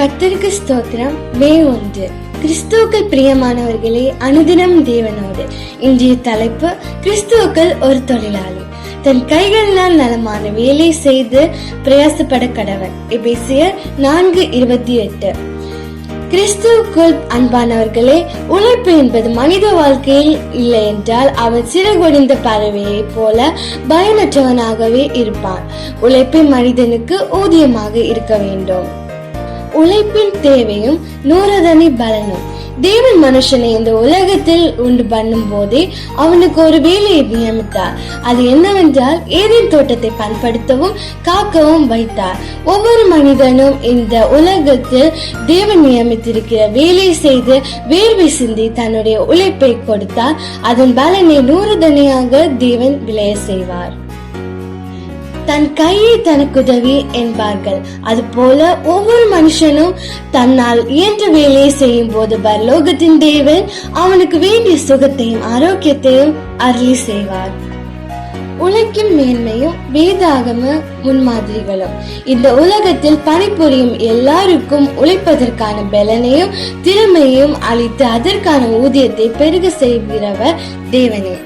கர்த்தருக்கு ஸ்தோத்திரம். மே 1. கிறிஸ்துவுக்கள் பிரியமானவர்களே, அனுதினம் தேவனோடு. இன்றைய தலைப்பு, கிறிஸ்துவுக்கள் ஒரு தொழிலாளி, தன் கைகளால் நலமான வேலை செய்து பிரயாசப்பட கடவன். எபேசியர் 4:28. கிறிஸ்துவுக்குள் அன்பானவர்களே, உழைப்பு என்பது மனித வாழ்க்கையில் இல்லை என்றால் அவன் சிறகொடிந்த பறவையை போல பயனற்றவனாகவே இருப்பான். உழைப்பை மனிதனுக்கு ஊதியமாக இருக்க வேண்டும். உழைப்பின் தேவையும் நூறதனை பலனும். தேவன் மனுஷனை இந்த உலகத்தில் உண்டு பண்ணும் போதே அவனுக்கு ஒரு வேலையை நியமித்தார். அது என்னவென்றால், ஏதேன் தோட்டத்தை பண்படுத்தவும் காக்கவும் வைத்தார். ஒவ்வொரு மனிதனும் இந்த உலகத்தில் தேவன் நியமித்திருக்கிற வேலை செய்து வேர்வை சிந்தி தன்னுடைய உழைப்பை கொடுத்தால் அதன் பலனை நூறுதனையாக தேவன் விளைய செய்வார். தன் கையை தனக்கு உதவி என்பார்கள். அதுபோல ஒவ்வொரு மனுஷனும் தன்னால் இயன்ற வேலையை செய்யும் போது பரலோகத்தின் தேவன் அவனுக்கு வேண்டிய சுகத்தையும் ஆரோக்கியத்தையும் அருளி செய்வார். உழைக்கும் மேன்மையும் வேதாகம முன்மாதிரிகளும். இந்த உலகத்தில் பணிபுரியும் எல்லாருக்கும் உழைப்பதற்கான பலனையும் திறமையும் அளித்து அதற்கான ஊதியத்தை பெருக செய்கிறவர் தேவனே.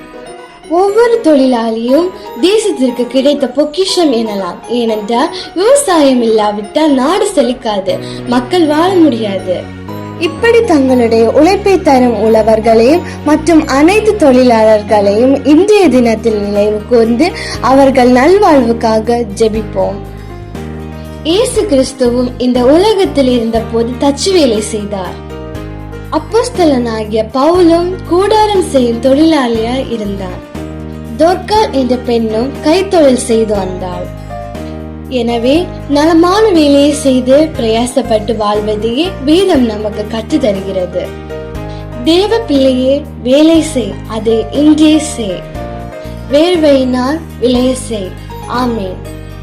ஒவ்வொரு தொழிலாளியும் தேசத்திற்கு கிடைத்த பொக்கிஷம் எனலாம். ஏனென்றால் விவசாயம் இல்லாவிட்டால் நாடு செழிக்காது, மக்கள் வாழ முடியாது. இப்படி தங்களுடைய உழைப்பை தரும் உழவர்களையும் மற்றும் அனைத்து தொழிலாளர்களையும் இன்றைய தினத்தில் நினைவு கூர்ந்து அவர்கள் நல்வாழ்வுக்காக ஜெபிப்போம். இயேசு கிறிஸ்துவும் இந்த உலகத்தில் இருந்த போது தச்சு வேலை செய்தார். அப்போஸ்தலனாகிய பவுலும் கூடாரம் செய்யும் தொழிலாளியாய் இருந்தார். தொர்க்காள் என்ற பெண்ணும் கைத்தொழில் செய்து வந்தாள். எனவே நலமான வேலையை செய்து பிரயாசப்பட்டு வாழ்வதையே வேதம் நமக்கு கற்று தருகிறது. தேவ பிள்ளையே, வேலை செய், அதை இன்றே செய், வேர்வையினால் விளைய செய். ஆமென்.